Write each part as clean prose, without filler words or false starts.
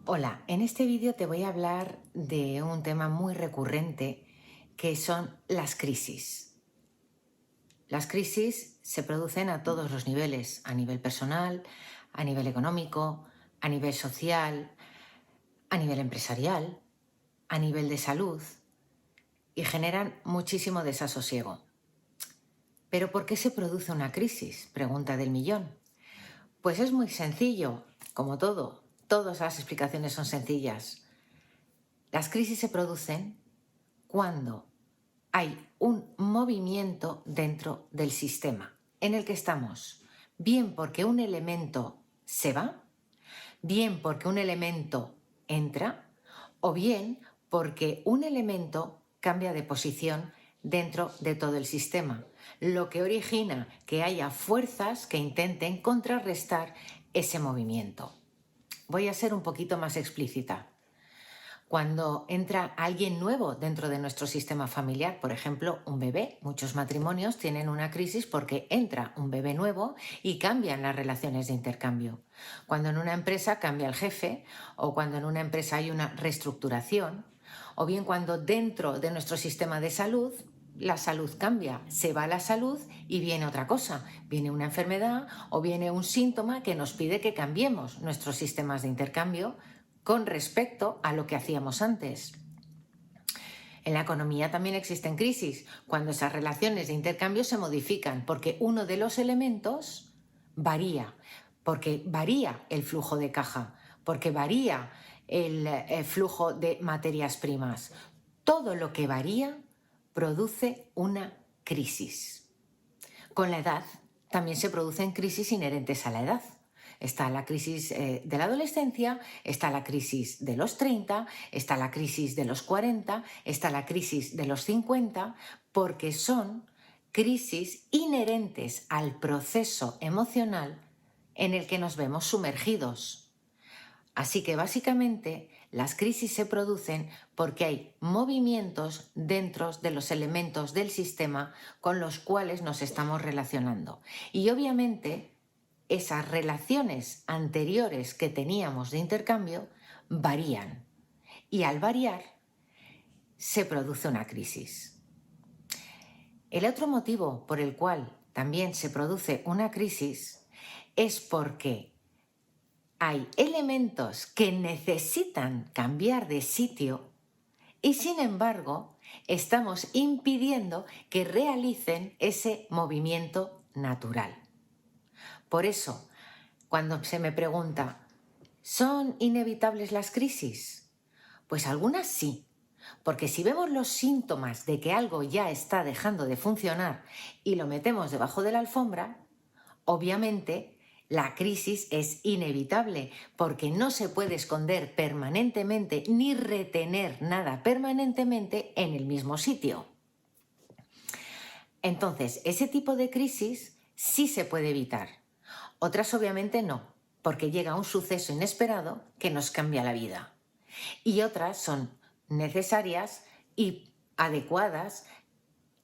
Hola, en este vídeo te voy a hablar de un tema muy recurrente que son las crisis. Las crisis se producen a todos los niveles, a nivel personal, a nivel económico, a nivel social, a nivel empresarial, a nivel de salud y generan muchísimo desasosiego. ¿Pero por qué se produce una crisis? Pregunta del millón. Pues es muy sencillo, como todo. Todas las explicaciones son sencillas. Las crisis se producen cuando hay un movimiento dentro del sistema en el que estamos, bien porque un elemento se va, bien porque un elemento entra, o bien porque un elemento cambia de posición dentro de todo el sistema, lo que origina que haya fuerzas que intenten contrarrestar ese movimiento. Voy a ser un poquito más explícita. Cuando entra alguien nuevo dentro de nuestro sistema familiar, por ejemplo, un bebé, muchos matrimonios tienen una crisis porque entra un bebé nuevo y cambian las relaciones de intercambio. Cuando en una empresa cambia el jefe, o cuando en una empresa hay una reestructuración, o bien cuando dentro de nuestro sistema de salud la salud cambia, se va la salud y viene otra cosa, viene una enfermedad o viene un síntoma que nos pide que cambiemos nuestros sistemas de intercambio con respecto a lo que hacíamos antes. En la economía también existen crisis, cuando esas relaciones de intercambio se modifican, porque uno de los elementos varía, porque varía el flujo de caja, porque varía el flujo de materias primas. Todo lo que varía produce una crisis. Con la edad también se producen crisis inherentes a la edad. Está la crisis de la adolescencia, está la crisis de los 30, está la crisis de los 40, está la crisis de los 50, porque son crisis inherentes al proceso emocional en el que nos vemos sumergidos. Así que básicamente las crisis se producen porque hay movimientos dentro de los elementos del sistema con los cuales nos estamos relacionando. Y obviamente esas relaciones anteriores que teníamos de intercambio varían. Y al variar se produce una crisis. El otro motivo por el cual también se produce una crisis es porque hay elementos que necesitan cambiar de sitio y sin embargo estamos impidiendo que realicen ese movimiento natural. Por eso, cuando se me pregunta, ¿son inevitables las crisis? Pues algunas sí, porque si vemos los síntomas de que algo ya está dejando de funcionar y lo metemos debajo de la alfombra, obviamente la crisis es inevitable porque no se puede esconder permanentemente ni retener nada permanentemente en el mismo sitio. Entonces, ese tipo de crisis sí se puede evitar. Otras obviamente no, porque llega un suceso inesperado que nos cambia la vida. Y otras son necesarias y adecuadas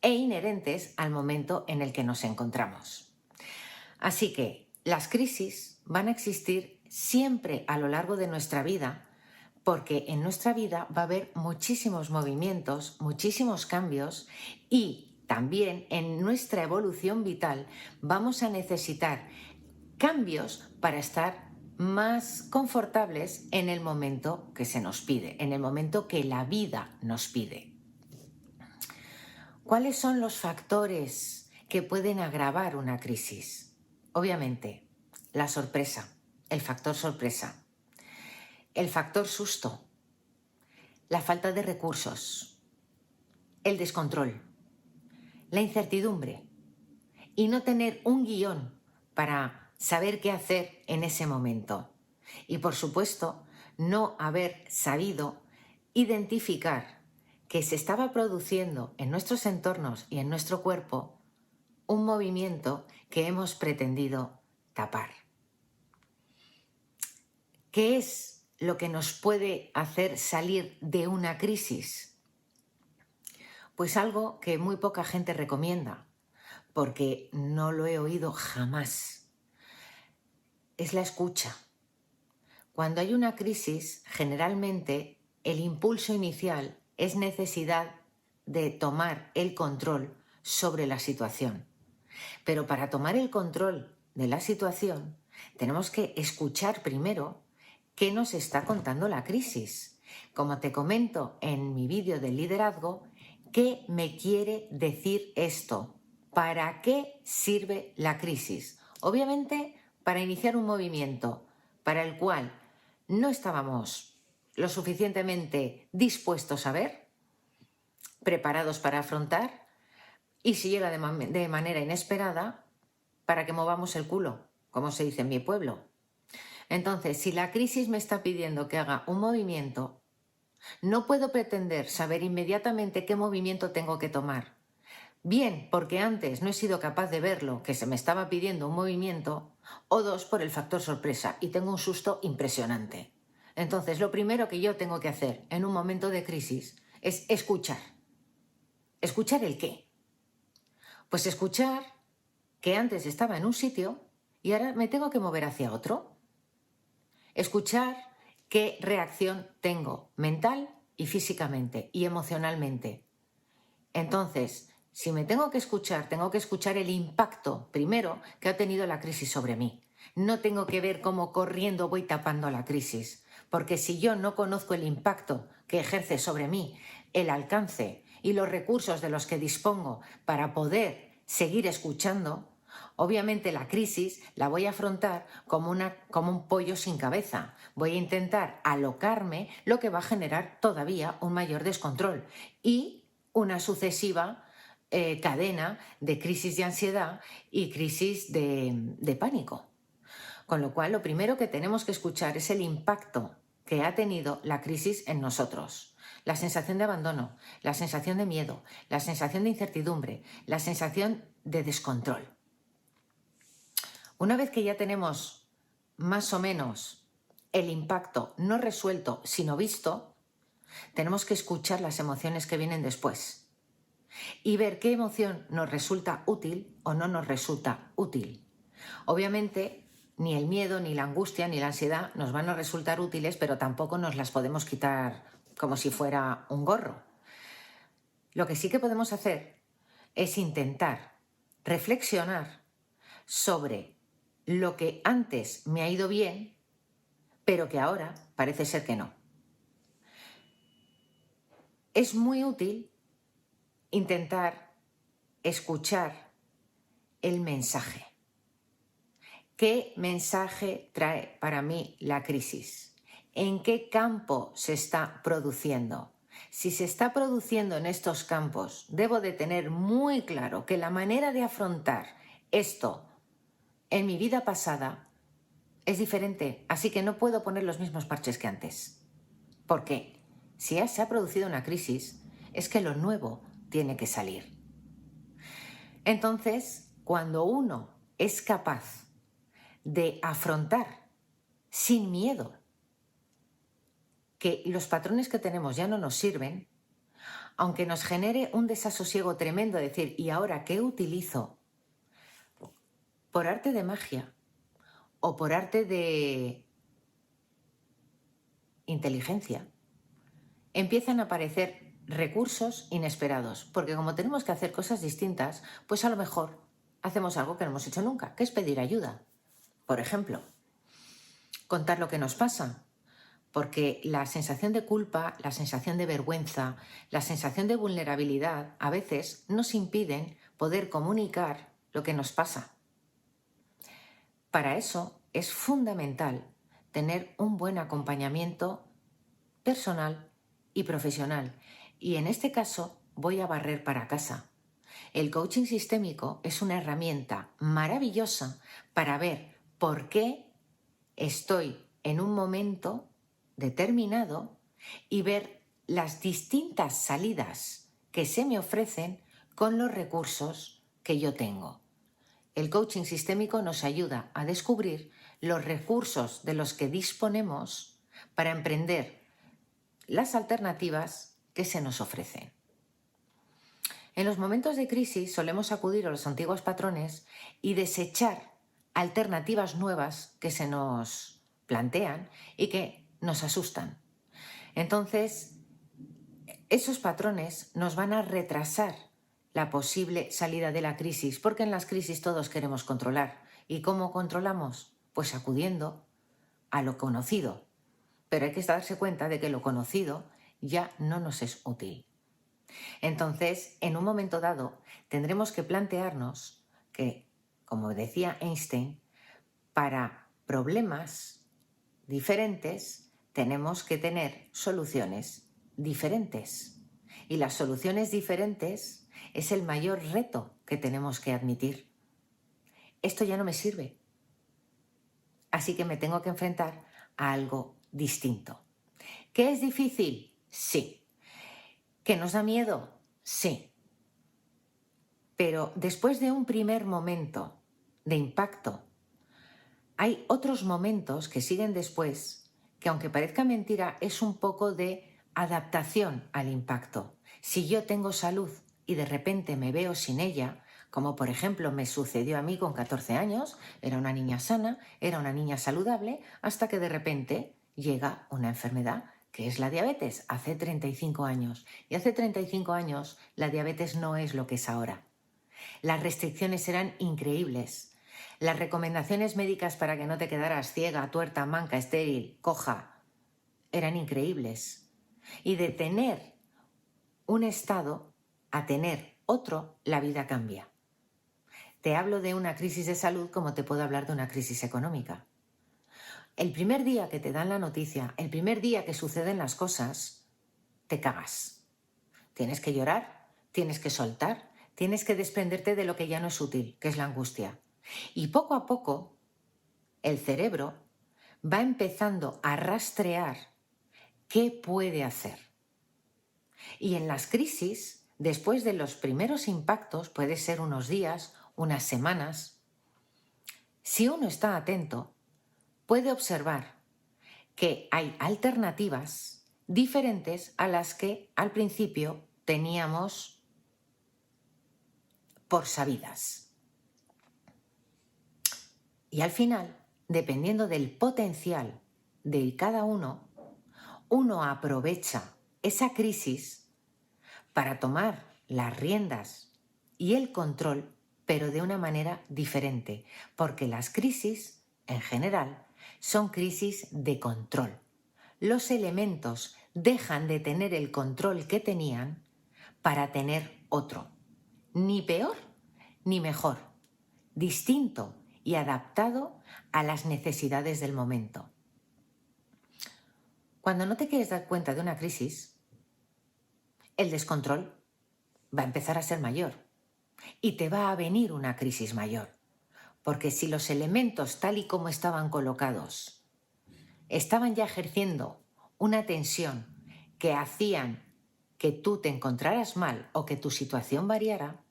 e inherentes al momento en el que nos encontramos. Así que las crisis van a existir siempre a lo largo de nuestra vida, porque en nuestra vida va a haber muchísimos movimientos, muchísimos cambios y también en nuestra evolución vital vamos a necesitar cambios para estar más confortables en el momento que se nos pide, en el momento que la vida nos pide. ¿Cuáles son los factores que pueden agravar una crisis? Obviamente, la sorpresa, el factor sorpresa, el factor susto, la falta de recursos, el descontrol, la incertidumbre y no tener un guión para saber qué hacer en ese momento. Y por supuesto, no haber sabido identificar que se estaba produciendo en nuestros entornos y en nuestro cuerpo un movimiento que hemos pretendido tapar. ¿Qué es lo que nos puede hacer salir de una crisis? Pues algo que muy poca gente recomienda, porque no lo he oído jamás. Es la escucha. Cuando hay una crisis, generalmente el impulso inicial es necesidad de tomar el control sobre la situación. Pero para tomar el control de la situación, tenemos que escuchar primero qué nos está contando la crisis. Como te comento en mi vídeo del liderazgo, ¿qué me quiere decir esto? ¿Para qué sirve la crisis? Obviamente, para iniciar un movimiento para el cual no estábamos lo suficientemente dispuestos a ver, preparados para afrontar, y si llega de manera inesperada, para que movamos el culo, como se dice en mi pueblo. Entonces, si la crisis me está pidiendo que haga un movimiento, no puedo pretender saber inmediatamente qué movimiento tengo que tomar. Bien, porque antes no he sido capaz de verlo, que se me estaba pidiendo un movimiento, o dos, por el factor sorpresa, y tengo un susto impresionante. Entonces, lo primero que yo tengo que hacer en un momento de crisis es escuchar. ¿Escuchar el qué? Pues escuchar que antes estaba en un sitio y ahora me tengo que mover hacia otro. Escuchar qué reacción tengo mental y físicamente y emocionalmente. Entonces, si me tengo que escuchar el impacto primero que ha tenido la crisis sobre mí. No tengo que ver cómo corriendo voy tapando la crisis, porque si yo no conozco el impacto que ejerce sobre mí, el alcance y los recursos de los que dispongo para poder seguir escuchando, obviamente la crisis la voy a afrontar como un pollo sin cabeza. Voy a intentar alocarme, lo que va a generar todavía un mayor descontrol y una sucesiva cadena de crisis de ansiedad y crisis de pánico. Con lo cual, lo primero que tenemos que escuchar es el impacto que ha tenido la crisis en nosotros. La sensación de abandono, la sensación de miedo, la sensación de incertidumbre, la sensación de descontrol. Una vez que ya tenemos más o menos el impacto no resuelto, sino visto, tenemos que escuchar las emociones que vienen después y ver qué emoción nos resulta útil o no nos resulta útil. Obviamente, ni el miedo, ni la angustia, ni la ansiedad nos van a resultar útiles, pero tampoco nos las podemos quitar como si fuera un gorro. Lo que sí que podemos hacer es intentar reflexionar sobre lo que antes me ha ido bien, pero que ahora parece ser que no. Es muy útil intentar escuchar el mensaje. ¿Qué mensaje trae para mí la crisis? ¿En qué campo se está produciendo? Si se está produciendo en estos campos, debo de tener muy claro que la manera de afrontar esto en mi vida pasada es diferente, así que no puedo poner los mismos parches que antes. ¿Por qué? Si ya se ha producido una crisis, es que lo nuevo tiene que salir. Entonces, cuando uno es capaz de afrontar sin miedo que los patrones que tenemos ya no nos sirven, aunque nos genere un desasosiego tremendo decir, ¿y ahora qué utilizo? Por arte de magia o por arte de inteligencia, empiezan a aparecer recursos inesperados, porque como tenemos que hacer cosas distintas, pues a lo mejor hacemos algo que no hemos hecho nunca, que es pedir ayuda. Por ejemplo, contar lo que nos pasa, porque la sensación de culpa, la sensación de vergüenza, la sensación de vulnerabilidad a veces nos impiden poder comunicar lo que nos pasa. Para eso es fundamental tener un buen acompañamiento personal y profesional. Y en este caso voy a barrer para casa. El coaching sistémico es una herramienta maravillosa para ver por qué estoy en un momento determinado y ver las distintas salidas que se me ofrecen con los recursos que yo tengo. El coaching sistémico nos ayuda a descubrir los recursos de los que disponemos para emprender las alternativas que se nos ofrecen. En los momentos de crisis solemos acudir a los antiguos patrones y desechar alternativas nuevas que se nos plantean y que nos asustan. Entonces, esos patrones nos van a retrasar la posible salida de la crisis, porque en las crisis todos queremos controlar. ¿Y cómo controlamos? Pues acudiendo a lo conocido. Pero hay que darse cuenta de que lo conocido ya no nos es útil. Entonces, en un momento dado, tendremos que plantearnos que, como decía Einstein, para problemas diferentes tenemos que tener soluciones diferentes. Y las soluciones diferentes es el mayor reto que tenemos que admitir. Esto ya no me sirve. Así que me tengo que enfrentar a algo distinto. ¿Qué es difícil? Sí. ¿Que nos da miedo? Sí. Pero después de un primer momento de impacto, hay otros momentos que siguen después, que aunque parezca mentira, es un poco de adaptación al impacto. Si yo tengo salud y de repente me veo sin ella, como por ejemplo me sucedió a mí con 14 años, era una niña sana, era una niña saludable, hasta que de repente llega una enfermedad que es la diabetes, hace 35 años. Y hace 35 años la diabetes no es lo que es ahora. Las restricciones eran increíbles. Las recomendaciones médicas para que no te quedaras ciega, tuerta, manca, estéril, coja, eran increíbles. Y de tener un estado a tener otro, la vida cambia. Te hablo de una crisis de salud como te puedo hablar de una crisis económica. El primer día que te dan la noticia, el primer día que suceden las cosas, te cagas. Tienes que llorar, tienes que soltar, tienes que desprenderte de lo que ya no es útil, que es la angustia. Y poco a poco, el cerebro va empezando a rastrear qué puede hacer. Y en las crisis, después de los primeros impactos, puede ser unos días, unas semanas, si uno está atento, puede observar que hay alternativas diferentes a las que al principio teníamos por sabidas. Y al final, dependiendo del potencial de cada uno, uno aprovecha esa crisis para tomar las riendas y el control, pero de una manera diferente, porque las crisis, en general, son crisis de control. Los elementos dejan de tener el control que tenían para tener otro, ni peor ni mejor, distinto y adaptado a las necesidades del momento. Cuando no te quieres dar cuenta de una crisis, el descontrol va a empezar a ser mayor y te va a venir una crisis mayor. Porque si los elementos tal y como estaban colocados estaban ya ejerciendo una tensión que hacían que tú te encontraras mal o que tu situación variara,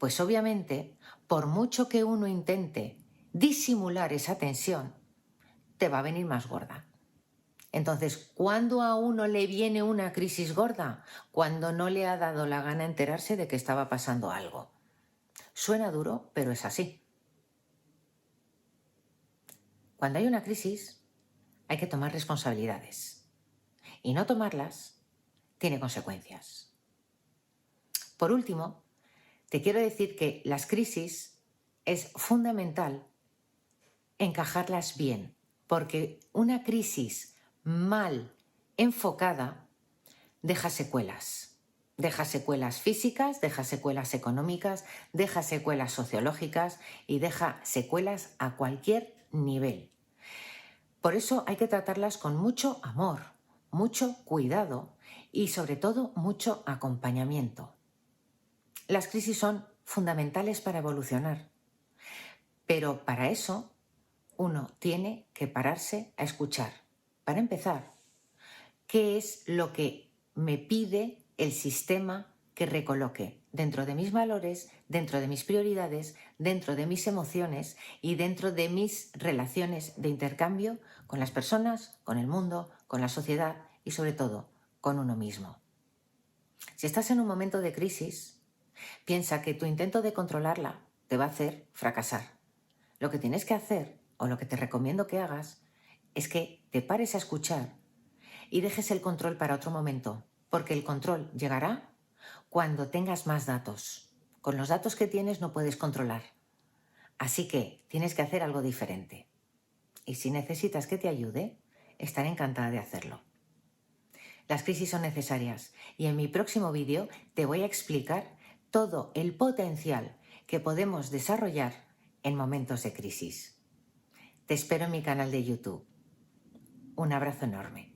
pues obviamente, por mucho que uno intente disimular esa tensión, te va a venir más gorda. Entonces, ¿cuándo a uno le viene una crisis gorda? Cuando no le ha dado la gana enterarse de que estaba pasando algo. Suena duro, pero es así. Cuando hay una crisis, hay que tomar responsabilidades. Y no tomarlas tiene consecuencias. Por último, te quiero decir que las crisis es fundamental encajarlas bien, porque una crisis mal enfocada deja secuelas. Deja secuelas físicas, deja secuelas económicas, deja secuelas sociológicas y deja secuelas a cualquier nivel. Por eso hay que tratarlas con mucho amor, mucho cuidado y sobre todo mucho acompañamiento. Las crisis son fundamentales para evolucionar, pero para eso uno tiene que pararse a escuchar. Para empezar, ¿qué es lo que me pide el sistema que recoloque dentro de mis valores, dentro de mis prioridades, dentro de mis emociones y dentro de mis relaciones de intercambio con las personas, con el mundo, con la sociedad y sobre todo con uno mismo? Si estás en un momento de crisis, piensa que tu intento de controlarla te va a hacer fracasar. Lo que tienes que hacer, o lo que te recomiendo que hagas, es que te pares a escuchar y dejes el control para otro momento, porque el control llegará cuando tengas más datos. Con los datos que tienes no puedes controlar. Así que tienes que hacer algo diferente. Y si necesitas que te ayude, estaré encantada de hacerlo. Las crisis son necesarias y en mi próximo vídeo te voy a explicar todo el potencial que podemos desarrollar en momentos de crisis. Te espero en mi canal de YouTube. Un abrazo enorme.